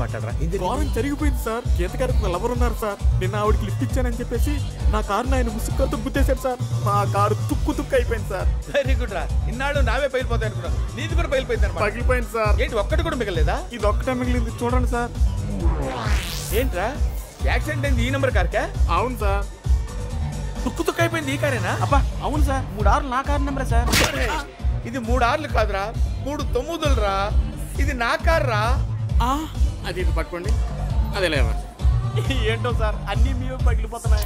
మాట్లాడరా. వారం జరిగిపోయింది సార్. గీతగారికి లవర్ ఉన్నారు సార్. నిన్న ఆవిడకి లిఫ్ట్ ఇచ్చానని చెప్పేసి నా కారుని ఆయన ముసుగుతో గుద్దేశాడు సార్. మా కారు తుక్కు అయిపోయింది సార్. వెరీ గుడ్ రా. ఇన్నాళ్ళు నావే పగిలిపోతాయి అనుకున్నాను, నీది కూడా పగిలిపోయింది అనమాట. పగిలిపోయింది సార్. ఏంటి ఒక్కటి కూడా మిగలేదా? ఇది ఒక్కటే మిగిలింది, చూడండి సార్. ఏంట్రా యాక్సిడెంట్ అయింది ఈ నెంబర్ కార్కా? అవును సార్. తుక్కు అయిపోయింది ఈ కారేనా? అబ్బా అవును సార్, 3 ఆర్లు నా కారు నెంబరే సార్. ఇది 3 ఆర్లు కాదురా, 3 9లు రా. ఇది నా కారు రా. అది ఇది పట్టుకోండి. అదే లేవా. ఏంటో సార్ అన్నీ మేము పగిలిపోతున్నాయి.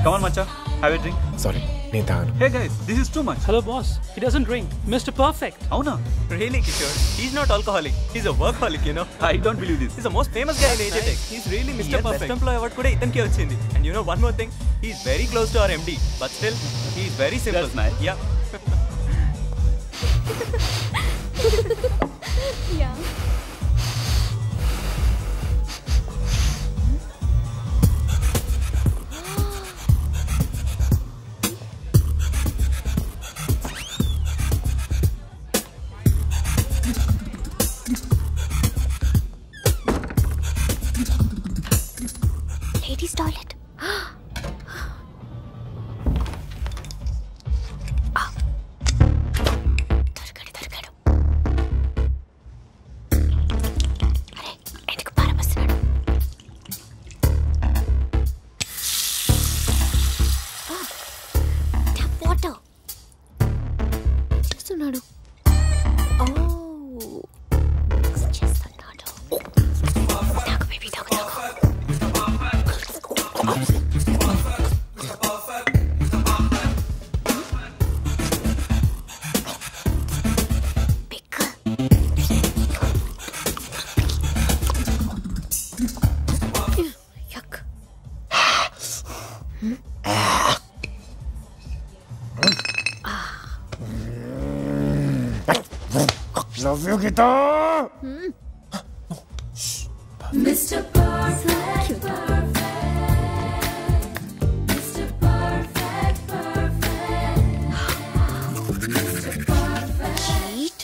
Come on, Macha. Have a drink. Sorry, నేను తాగను. Hey guys, this is too much. Hello boss. He doesn't drink. Mr. Perfect. Avuna? Really, Kishore? He's not alcoholic. He's a workaholic, you know. I don't believe this. He's the most famous guy in AJTech. He's really Mr. Perfect. Best employee award kuda itanke vachindi. And you know one more thing? He's very close to our MD, but still he's very simple. That's nice. Yeah. Yeah. Ladies' toilet. దొరికాడు. అరే ఎందుకు పారబస్తున్నాడు? Tap water చూస్తున్నాడు. చేస్తున్నాడు. తాగు baby తాగు. Love you, Gita. Mr. Perfect, Mr. Perfect, Mr. Perfect. Cheat,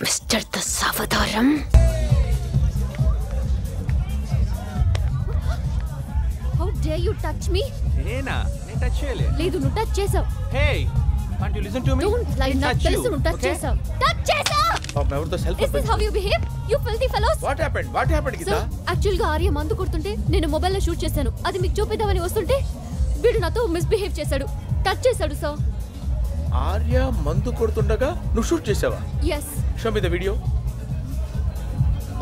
Mr. Dasavadaram. How dare you touch me? Nena, నేను touch చేయలే. లేదు నువ్వు టచ్ చేసావు. Hey, can't you listen to me? Don't lie. నాకు తెలుసు నువ్వు టచ్ చేసావు. టచ్ చేసావు. ఎవరితో self? Is this how you behave? You filthy fellows. What happened Geetha? Actual గా ఆర్య మందు కొడుతుంటే నేను మొబైల్లో షూట్ చేశాను. అది మీకు చూపిద్దామని వస్తుంటే వీడు నాతో మిస్బిహేవ్ చేశాడు. టచ్ చేశాడు సార్. ఆర్య మందు కొడుతుండగా నువ్వు షూట్ చేసావా? yes. Show me the video.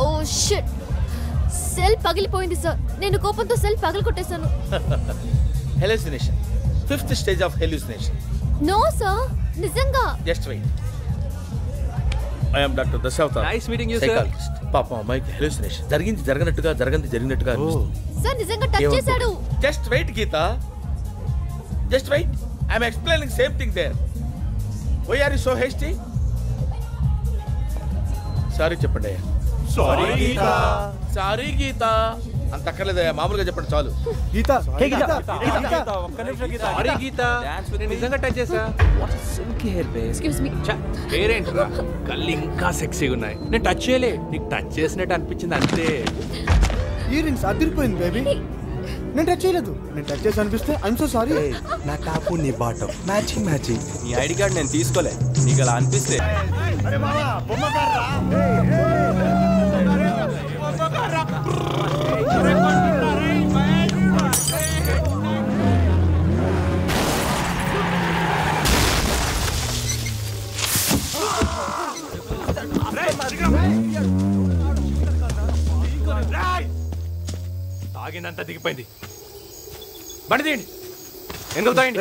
Oh shit, cell పగిలిపోయింది సార్. నేను కోపంతో సెల్ పగలగొట్టేశాను. Hallucination, 5th stage of hallucination. No sir, నిజంగా. Just wait. I am Dr. Dasavadar. Nice meeting you, psychologist. Sir. పాపం అమ్మాయికి హెలుసినేషన్. జరిగినట్టుగా అనిపిస్తుంది. సార్ నిజంగా టచ్ చేశాడు. Just wait Geetha, just wait. I am explaining same thing there. Why are you so hasty? Sorry చెప్పండి అయ్యా. Sorry గీత. అంత అక్కర్లేదయ్యా, మామూలుగా చెప్పండి చాలు. గీత, హే గీత, ఒక్క నిమిషం గీత. సారీ గీత, నేను నిజంగా టచ్ చేశా. వాట్ సిల్కీ హెయిర్ బే. Excuse me. పేరేంట్రా? కళ్ళు ఇంకా సెక్సీగా ఉన్నాయి. నేను టచ్ చేయలే, నీకు టచ్ చేసినట్టు అనిపించింది అంతే. ఇయర్ రింగ్స్ అదిరిపోయింది బేబీ. నేను టచ్ చేయలేదు. నేను టచ్ చేసి అనిపిస్తే ఐఎమ్ సో సారీ. నా టాపు నీ బాటం మ్యాచింగ్. నీ ఐడి కార్డ్ నేను తీసుకోలే, నీకు అలా అనిపిస్తే. తాగినంత దిగిపోయింది. బండి తీయండి. ఎందుకు తాగండి?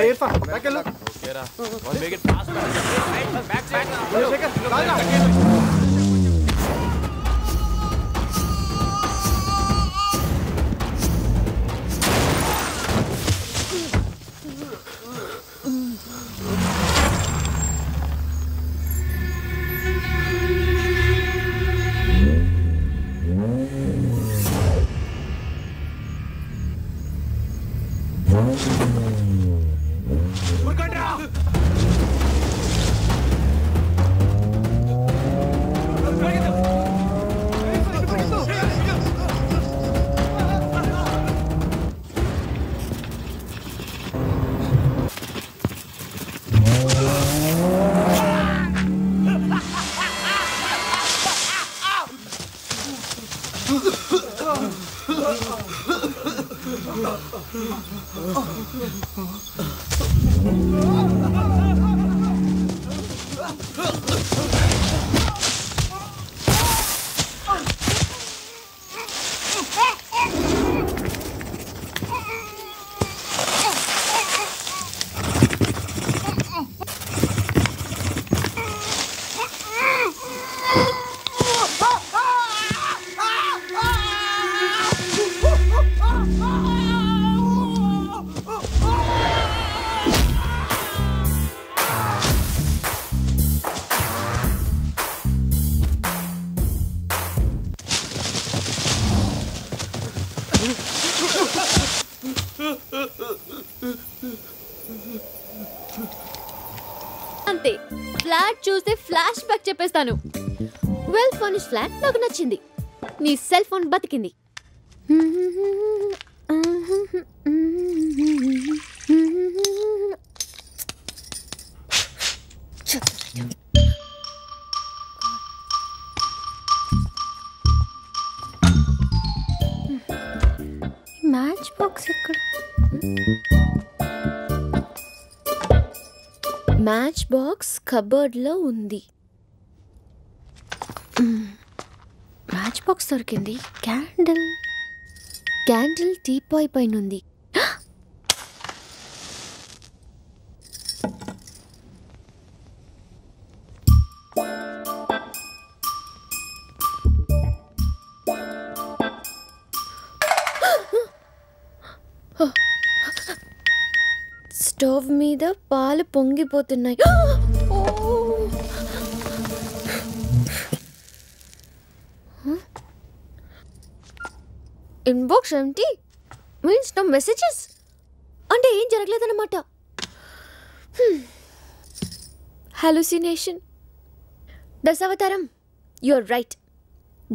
అంతే, ఫ్లాట్ చూస్తే ఫ్లాష్ బ్యాక్ చెప్పేస్తాను. వెల్ ఫర్నిష్డ్ ఫ్లాట్ నాకు నచ్చింది. నీ సెల్ ఫోన్ బతికింది. మ్యాచ్ బాక్స్ ఎక్కడ? మ్యాచ్ బాక్స్ కబోర్డ్ లో ఉంది. మ్యాచ్ బాక్స్ దొరికింది. క్యాండిల్ టీపాయ్ పైన ఉంది. స్టవ్ మీద పాలు పొంగిపోతున్నాయి. ఇన్బాక్స్ ఏంటి? మీన్స్ నో మెసేజెస్ అంటే ఏం జరగలేదన్నమాట. హాలుసినేషన్. Dasavataram, your right.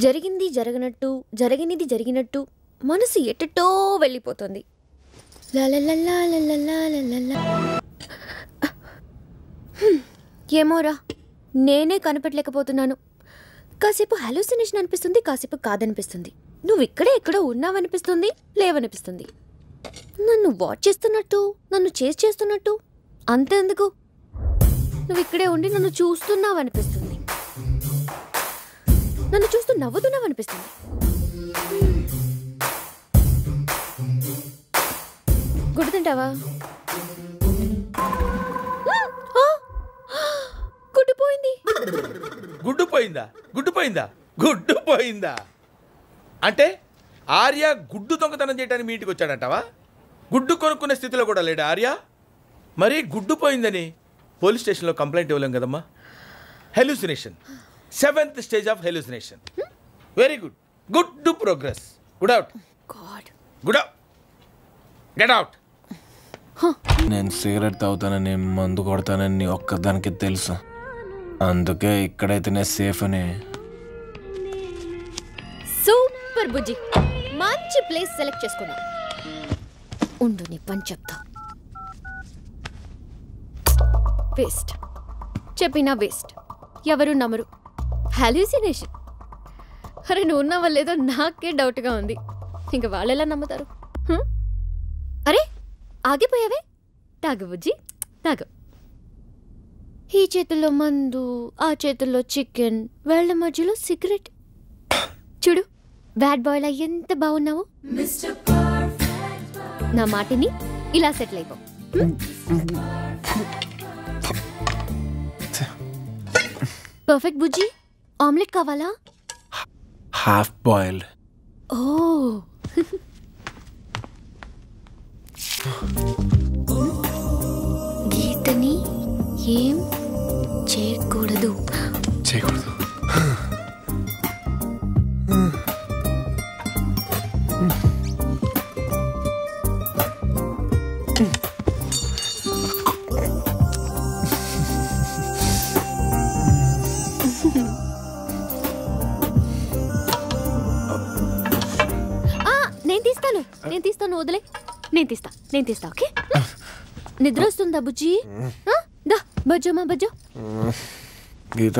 జరిగింది జరగనట్టు, జరిగినది జరిగినట్టు మనసు ఎటటో వెళ్ళిపోతుంది. ఏమోరా, నేనే కనిపెట్టలేకపోతున్నాను. కాసేపు హాలుసినేషన్ అనిపిస్తుంది, కాసేపు కాదనిపిస్తుంది. నువ్వు ఇక్కడే ఎక్కడో ఉన్నావనిపిస్తుంది, లేవనిపిస్తుంది. నన్ను వాచ్ చేస్తున్నట్టు, నన్ను చేసి చేస్తున్నట్టు. అంతెందుకు, నువ్వు ఇక్కడే ఉండి నన్ను చూస్తున్నావనిపిస్తుంది, నన్ను చూస్తూ నవ్వుతున్నావనిపిస్తుంది. గుడ్డు తింటావా? గుడ్డుపోయింది. గుడ్డుపోయిందా అంటే ఆర్య గుడ్డు దొంగతనం చేయడానికి మీ ఇంటికి వచ్చాడంటావా? గుడ్డు కొనుక్కునే స్థితిలో కూడా లేడా ఆర్య? మరి గుడ్డు పోయిందని పోలీస్ స్టేషన్లో కంప్లైంట్ ఇవ్వలేం కదమ్మా. Hallucination, 7th stage of hallucination. Very good, good to progress. Good out, good out, get out. నేను సిగరెట్ తాగుతానని, మందు కొడతానని ఒక్కదానికి తెలుసు. అందుకే ఇక్కడైతేనే సేఫ్ అని. సూపర్ బుజ్జి, మంచి ప్లేస్ సెలెక్ట్ చేసుకున్నా. ఉండు నీ పని చెప్తా. వేస్ట్ చెప్పినా వేస్ట్, ఎవరు నమ్మరు. హాల్యూసినేషన్. అరే నువ్వు ఉన్నావా లేదో నాకే డౌట్గా ఉంది. ఇంకా వాళ్ళెలా నమ్ముతారు? అరే ఆగిపోయావే, తాగు బుజ్జి తాగు. ఈ చేతుల్లో మందు, ఆ చేతుల్లో చికెన్, వేళ్ల మధ్యలో సిగరెట్. చూడు బ్యాడ్ బాయ్లా ఎంత బాగున్నావు. నా మాటిని ఇలా సెటిల్ అయిపో. పర్ఫెక్ట్ బుజ్జి. ఆమ్లెట్ కావాలా? Half boiled. ఓ గీతని ఏం చేయకూడదు. నేను తీస్తాను, వదిలే. నేను తీస్తా ఓకే. నిద్ర వస్తుందా బుజ్జి? దా బజ్జోమా బజ్జో. గీత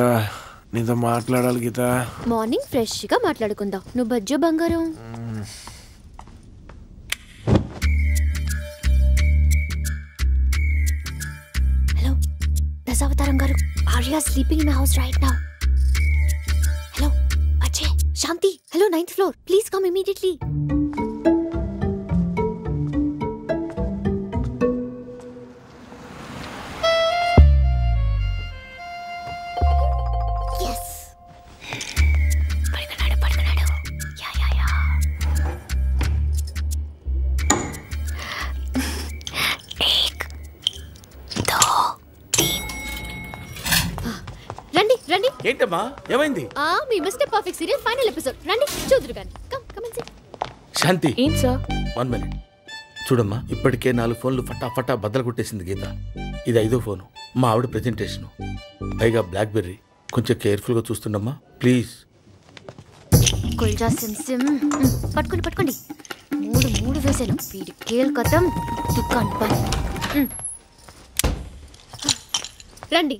నీతో మాట్లాడాలి గీత. మార్నింగ్ ఫ్రెష్గా మాట్లాడుకుందాం. నువ్వు బజ్జో బంగారం. దశావతారం గారు, Arya sleeping in my house right now. Hello Ajay, Shanti, hello 9th floor, please come immediately. ఏంటమ్మా ఏమైంది? మీ mister perfect serial final episode రండి చూదురు గాని. Come and SIT. శాంతి, ఏం సార్? 1 minute చూడమ్మా, ఇప్పటికే 4 ఫోన్లు ఫటాఫటా బద్దలు కొట్టేసింది గీత. ఇది 5వ ఫోను, మా ఆవిడ ప్రెజెంటేషన్, పైగా బ్లాక్బెర్రీ. కొంచెం కేర్ఫుల్గా చూస్తుండమ్మా ప్లీజ్. కుల్జా సిమ్ సిమ్ పట్టుకోండి. మూడు వేసాను. వీడి కేల్ కథం దుకాన్ బంద్. రండి.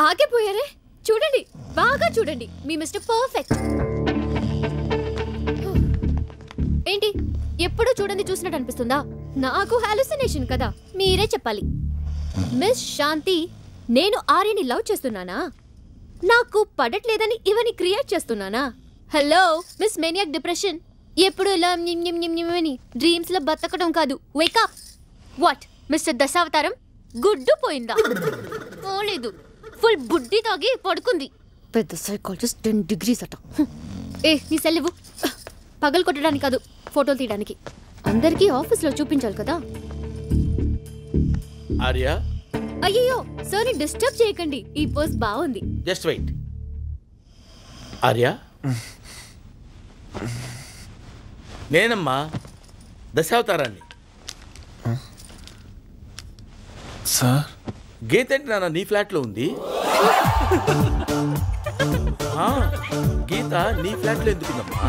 ఆగిపోయారే, చూడండి, బాగా చూడండి. మీ మిస్టర్ పర్ఫెక్ట్. ఏంటి ఎప్పుడు చూడండి చూసినట్టు అనిపిస్తుందా? నాకు హాలుసినేషన్ కదా, మీరే చెప్పాలి. మిస్ శాంతి, నేను ఆర్యని లవ్ చేస్తున్నానా? నాకు పడట్లేదని ఇవన్నీ క్రియేట్ చేస్తున్నానా? హలో మిస్ మేనియాక్ డిప్రెషన్, ఎప్పుడు ఇలా డ్రీమ్స్ లో బతకడం కాదు. వేకప్. వాట్ మిస్టర్ దశావతారం, గుడ్డు పోయిందా? పోలేదు, ఫుల్ బుడ్డి తాగి పడుకుంది. పెద్ద సైకాలజిస్ట్ 10 degrees అట. నీ సెల్ ఇవ్వు. పగలు కొట్టడానికి కాదు, ఫోటోలు తీయడానికి. అందరికీ ఆఫీస్లో చూపించాలి కదా. ఆర్యా, అయ్యో సార్, డిస్టర్బ్ చేయకండి. ఈ పోస్ట్ బాగుంది. Just wait. ఆర్యా, నేనమ్మా దశావతారాన్ని. సార్, గీత అంటే నాన్న నీ ఫ్లాట్లో ఉంది. గీత నీ ఫ్లాట్లో ఎందుకుందమ్మా?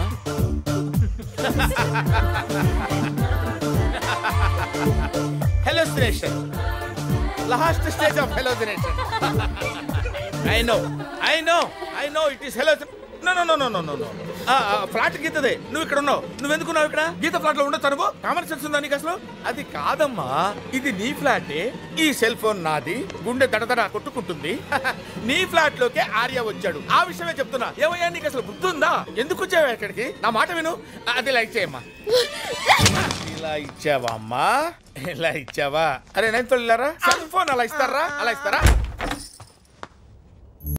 Hallucination, last stage of hallucination. I know it is hallucination. No. Flat గీతదే. నువ్వు ఇక్కడ ఉన్నావు. నువ్వెందుకున్నావు ఇక్కడ? గీత ఫ్లాట్ లో ఉండొచ్చు నువ్వు. కామన్ సెన్స్ ఉందా నీకు అసలు? అది కాదమ్మా, ఇది నీ ఫ్లాటే. ఈ సెల్ ఫోన్ నాది. గుండె దడదడ కొట్టుకుంటుంది. నీ ఫ్లాట్ లోకే ఆర్య వచ్చాడు. ఆ విషయమే చెప్తున్నా. ఏమయ్యా నీకు అసలు బుద్ధి ఉందా? ఎందుకు వచ్చావా ఇక్కడికి? నా మాట విను. అది లైక్ చేయమ్మా. ఇలా ఇచ్చావా అమ్మా? ఇలా ఇచ్చావా? అరే 9th floor వెళ్ళారా? సెల్ ఫోన్ అలా ఇస్తారా?